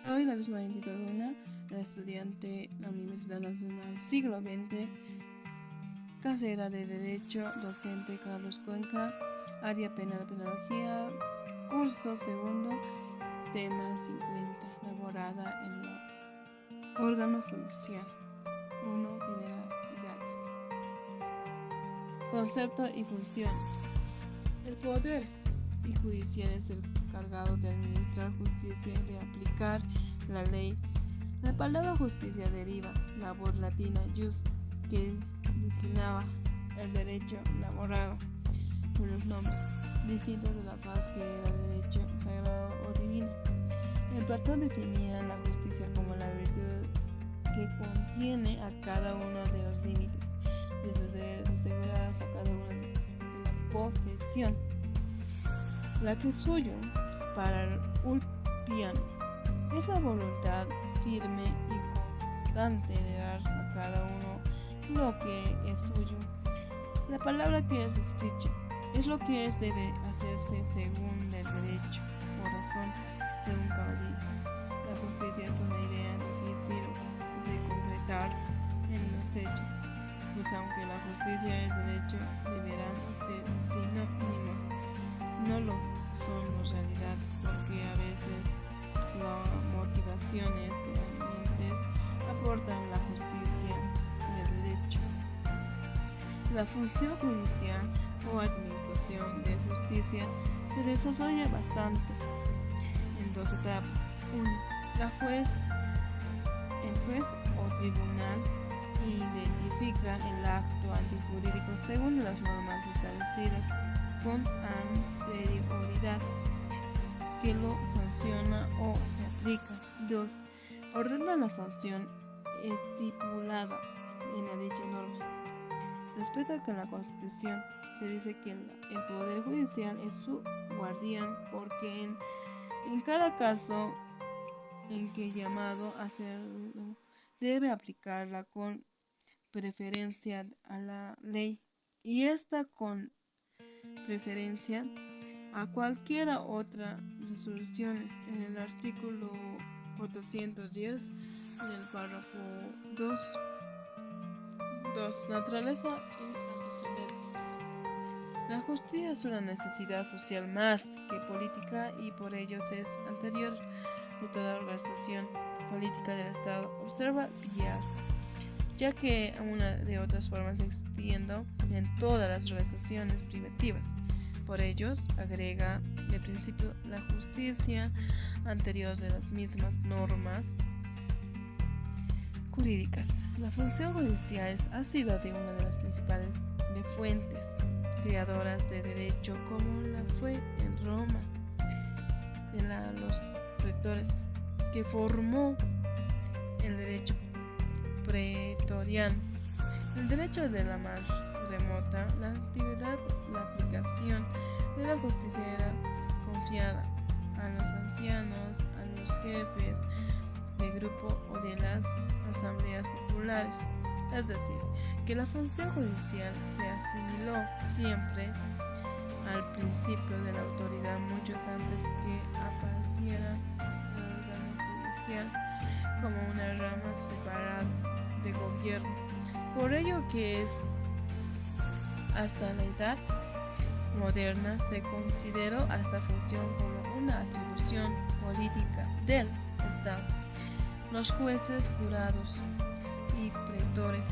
Soy la Luz Valentito Luna, la estudiante de la Universidad Nacional Siglo XX, carrera de Derecho, docente Carlos Cuenca, área penal penología, curso segundo, tema 50, elaborada en el órgano judicial. 1. Generalidades. Concepto y funciones. El poder judicial es el encargado de administrar justicia y de aplicar la ley. La palabra justicia deriva la voz latina jus, que designaba el derecho elaborado por los nombres distintos de la faz que era derecho sagrado o divino. El Platón definía la justicia como la virtud que contiene a cada uno de los límites de sus deberes asegurados a cada uno de la posesión, la que es suyo para el Ulpiano. Es la voluntad firme y constante de dar a cada uno lo que es suyo. La palabra que es escrita es lo que debe hacerse según el derecho o razón, según Caballero. La justicia es una idea difícil de concretar en los hechos, pues aunque la justicia y el derecho deberán ser sinónimos, no lo son en realidad, porque a veces las motivaciones dependientes aportan la justicia y el derecho. La función judicial o administración de justicia se desarrolla bastante en dos etapas. 1. El juez o tribunal identifica el acto antijurídico según las normas establecidas con anterioridad, que lo sanciona o se aplica. 2. Ordena la sanción estipulada en la dicha norma. Respecto a la Constitución, se dice que el Poder Judicial es su guardián, porque en cada caso en que llamado a hacerlo debe aplicarla con preferencia a la ley, y esta con preferencia a cualquiera otra resoluciones. En el artículo 410, en el párrafo 2, naturaleza y antecedente. La justicia es una necesidad social más que política y por ello es anterior de toda organización política del Estado. Observa Piazza, ya que una de otras formas existiendo en todas las organizaciones privativas. Por ellos, agrega el principio la justicia anterior de las mismas normas jurídicas. La función judicial ha sido de una de las principales de fuentes creadoras de derecho, como la fue en Roma de los pretores, que formó el derecho pretoriano. El derecho de la más remota la antigüedad, la aplicación de la justicia era confiada a los ancianos, a los jefes de grupo o de las asambleas populares. Es decir, que la función judicial se asimiló siempre al principio de la autoridad mucho antes que apareciera el órgano judicial como una rama separada de gobierno. Por ello que es hasta la edad moderna se consideró a esta función como una atribución política del Estado. Los jueces, jurados y pretores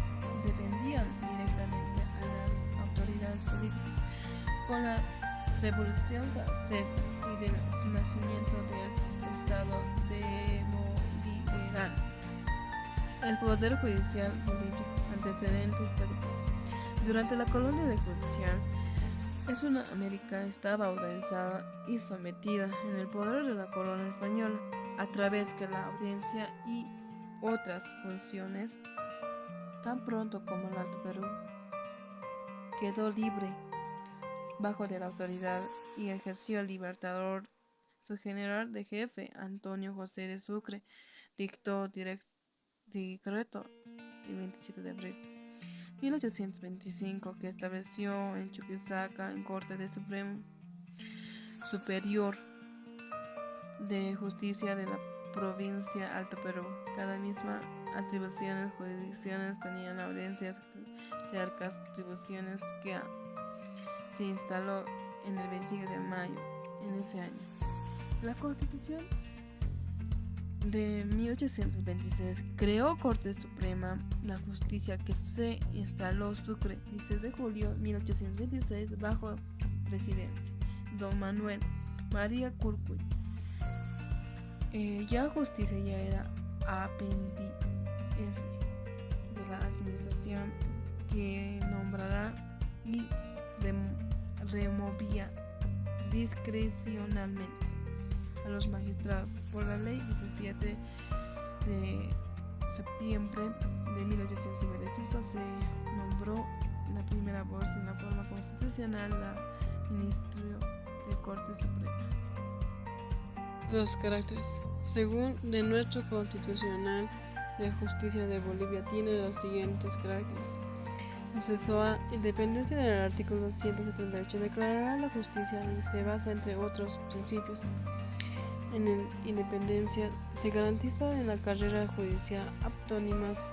dependían directamente a las autoridades políticas. Con la Revolución Francesa y del nacimiento del Estado demoliberal, el Poder Judicial libre. Antecedente histórico. Durante la colonia de judicial, América estaba organizada y sometida en el poder de la corona española, a través de la audiencia y otras funciones. Tan pronto como el Alto Perú quedó libre bajo de la autoridad y ejerció el libertador, su general de jefe, Antonio José de Sucre, dictó decreto el 27 de abril 1825 que estableció en Chuquisaca, en Corte de Supremo Superior de Justicia de la provincia Alto Perú. Cada misma atribuciones, jurisdicciones tenían audiencias, jerarcas, atribuciones que se instaló en el 25 de mayo en ese año. La Constitución de 1826 creó Corte Suprema la Justicia que se instaló Sucre 16 de julio 1826 bajo presidencia Don Manuel María Curcuy. Ya justicia ya era apéndice de la administración que nombrará y removía discrecionalmente a los magistrados. Por la ley 17 de septiembre de 1855 se nombró la primera voz en la forma constitucional la ministro de Corte Suprema. Dos caracteres. Según de nuestro Constitucional de Justicia de Bolivia tiene los siguientes caracteres. Acceso a independencia del artículo 178 declarará la justicia y se basa entre otros principios en la independencia, se garantiza en la carrera judicial autónomas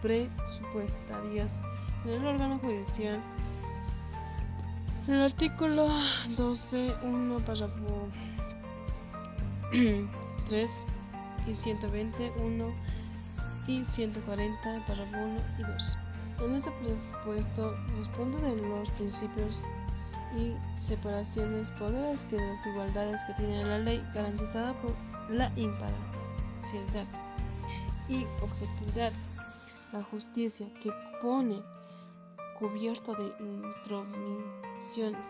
presupuestarias en el órgano judicial. En el artículo 12.1 párrafo 3 y 121 y 140 párrafo 1 y 2. En este presupuesto responde de los principios y separaciones, poderes que las igualdades que tiene la ley, garantizada por la imparcialidad y objetividad, la justicia que pone cubierto de intromisiones,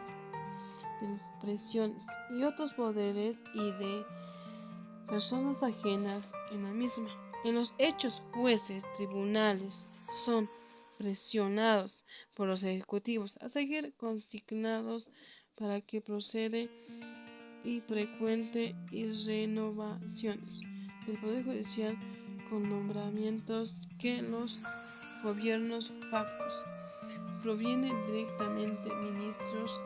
de presiones y otros poderes y de personas ajenas en la misma. En los hechos, jueces, tribunales son presionados por los ejecutivos a seguir consignados para que procede y frecuente y renovaciones del Poder Judicial con nombramientos que los gobiernos factos provienen directamente ministros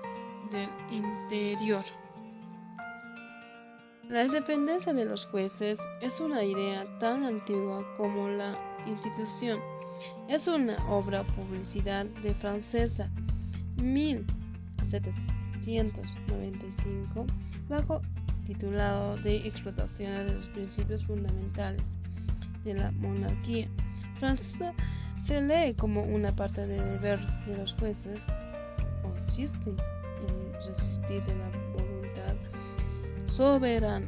del Interior. La independencia de los jueces es una idea tan antigua como la institución. Es una obra publicidad de francesa 1795 bajo titulado de explotación de los principios fundamentales de la monarquía francesa. Se lee como una parte del deber de los jueces consiste en resistir de la voluntad soberana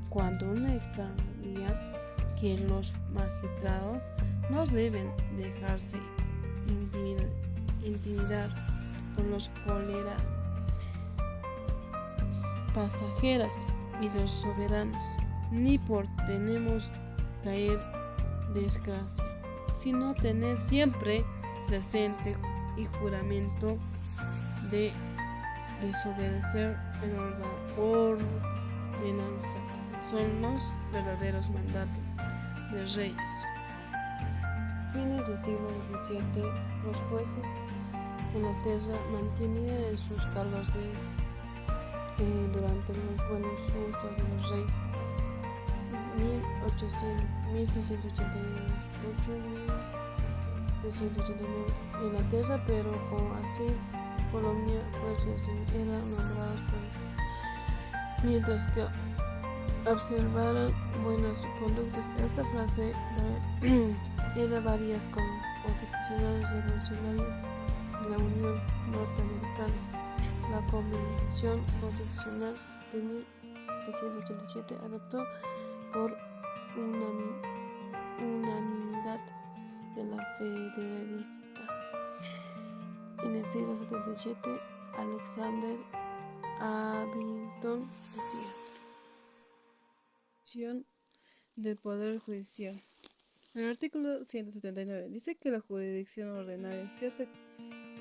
cuando una extraña que los magistrados no deben dejarse intimidar por los cóleras pasajeras y los soberanos, ni por tenemos caer desgracia, sino tener siempre presente y juramento de desobedecer en ordenanza. Son los verdaderos mandatos de reyes. Fines del siglo XVII, los jueces en la tierra mantenían en sus cargos durante los buenos usos de los reyes 1689 en la tierra, pero como así Colombia jueces eran nombrados mientras que observaran buenas conductas. Esta frase era varias constitucionales revolucionarias de la Unión Norteamericana. La Convención Constitucional de 1787 adoptó por unanimidad de la Federalista. En el siglo 77, Alexander Hamilton decía: del Poder Judicial. En el artículo 179 dice que la jurisdicción ordinaria ejerce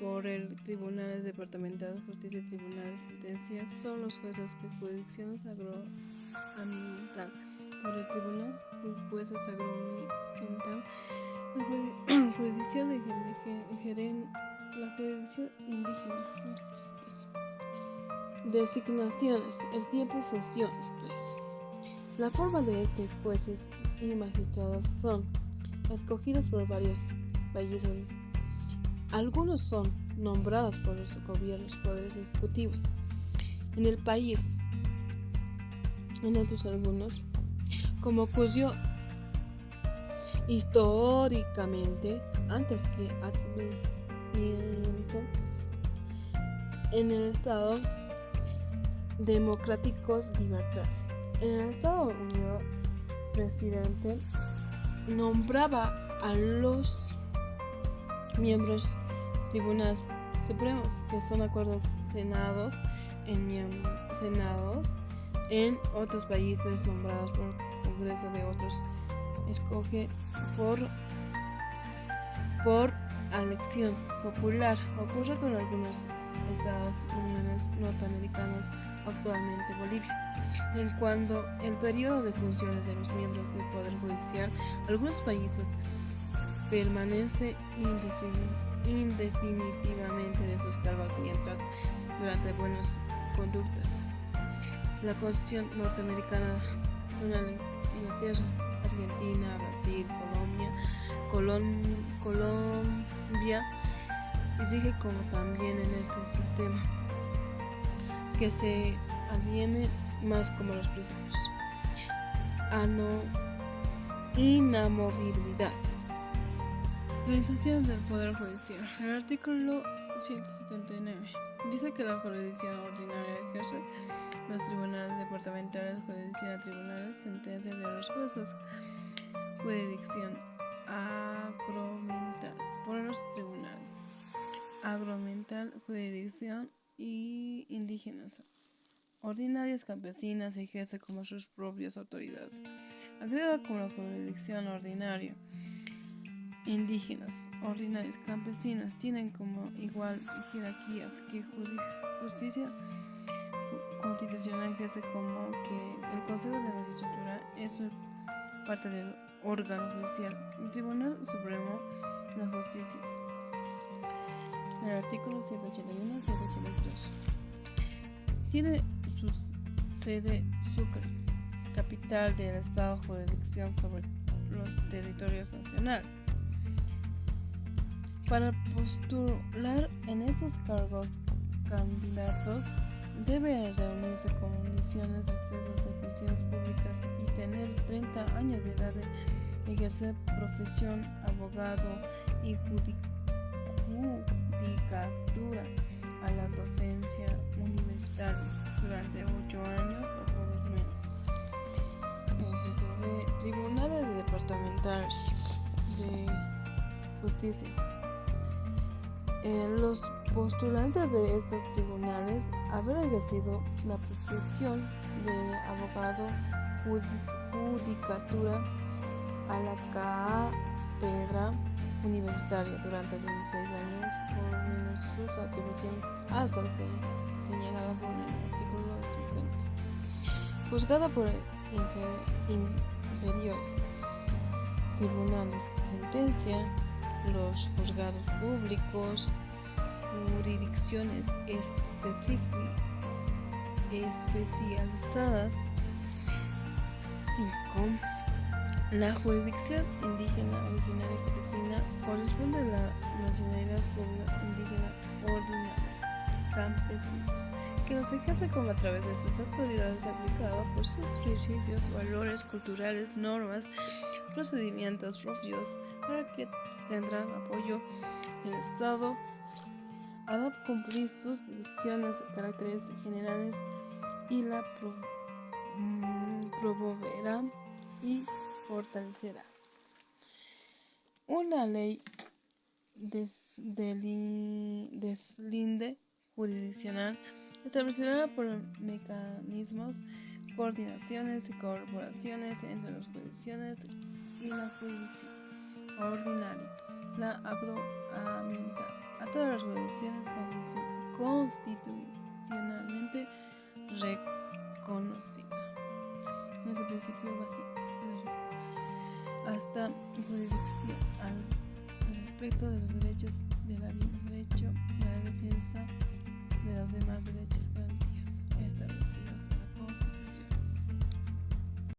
por el Tribunal Departamental de Justicia y Tribunal de Sentencia son los jueces que jurisdicciones agroambiental, por el Tribunal jueces agroambiental, la jurisdicción de la jurisdicción indígena. Designaciones. El tiempo funciones 3. La forma de jueces y magistrados son escogidos por varios países. Algunos son nombrados por los gobiernos, poderes ejecutivos en el país. En otros algunos, como ocurrió históricamente antes que advenimiento en el Estado democráticos libertad. En el Estados Unidos, presidente nombraba a los miembros tribunales supremos, que son acuerdos senados en otros países nombrados por Congreso de otros, escoge por elección popular. Ocurre con algunos Estados Unidos norteamericanos, actualmente Bolivia. En cuanto el periodo de funciones de los miembros del Poder Judicial, algunos países permanece indefinitivamente de sus cargos mientras durante buenas conductas. La Constitución norteamericana con Inglaterra, Argentina, Brasil, Colombia exige como también en este sistema que se aliene más como los principios inamovibilidad. Organización del Poder Judicial. El artículo 179 dice que la jurisdicción ordinaria ejerce los tribunales departamentales, jurisdicción a tribunales, sentencia de los jueces, jurisdicción agromental por los tribunales agromental, jurisdicción y indígenas ordinarias campesinas ejerce como sus propias autoridades. Agrega como la jurisdicción ordinaria indígenas, ordinarias, campesinas tienen como igual jerarquías que justicia constitucional ejerce como que el Consejo de Magistratura es parte del órgano judicial, el Tribunal Supremo, la Justicia. El artículo 181 y 182 tiene su sede Sucre, capital del Estado, jurisdicción sobre los territorios nacionales. Para postular en esos cargos, candidatos debe reunirse con condiciones de acceso a funciones públicas y tener 30 años de edad, de ejercer profesión, abogado y judicatura a la docencia universitaria durante 8 años o por lo menos. Entonces, tribunales departamentales de justicia. Los postulantes de estos tribunales habrán ejercido la profesión de abogado, judicatura a la cátedra universitaria durante 16 años, por lo menos sus atribuciones hasta señalada por el artículo 50. Juzgada por inferiores tribunales, sentencia, los juzgados públicos, jurisdicciones especializadas. 5. La jurisdicción indígena originaria campesina corresponde a la nacionalidad pueblo indígena ordinaria, campesinos, que los ejerce como a través de sus autoridades aplicadas por sus principios, valores culturales, normas, procedimientos propios, para que tendrán apoyo del Estado al cumplir sus decisiones de caracteres generales y la promoverá y fortalecerá. Una ley deslinde jurisdiccional establecerá por mecanismos, coordinaciones y colaboraciones entre las jurisdicciones y la jurisdicción ordinaria, la agroambiental, a todas las jurisdicciones constitucionalmente reconocidas. Es el principio básico. Hasta jurisdicción al respecto de los derechos de la vida, derecho de la defensa de los demás derechos, garantías establecidos en la Constitución.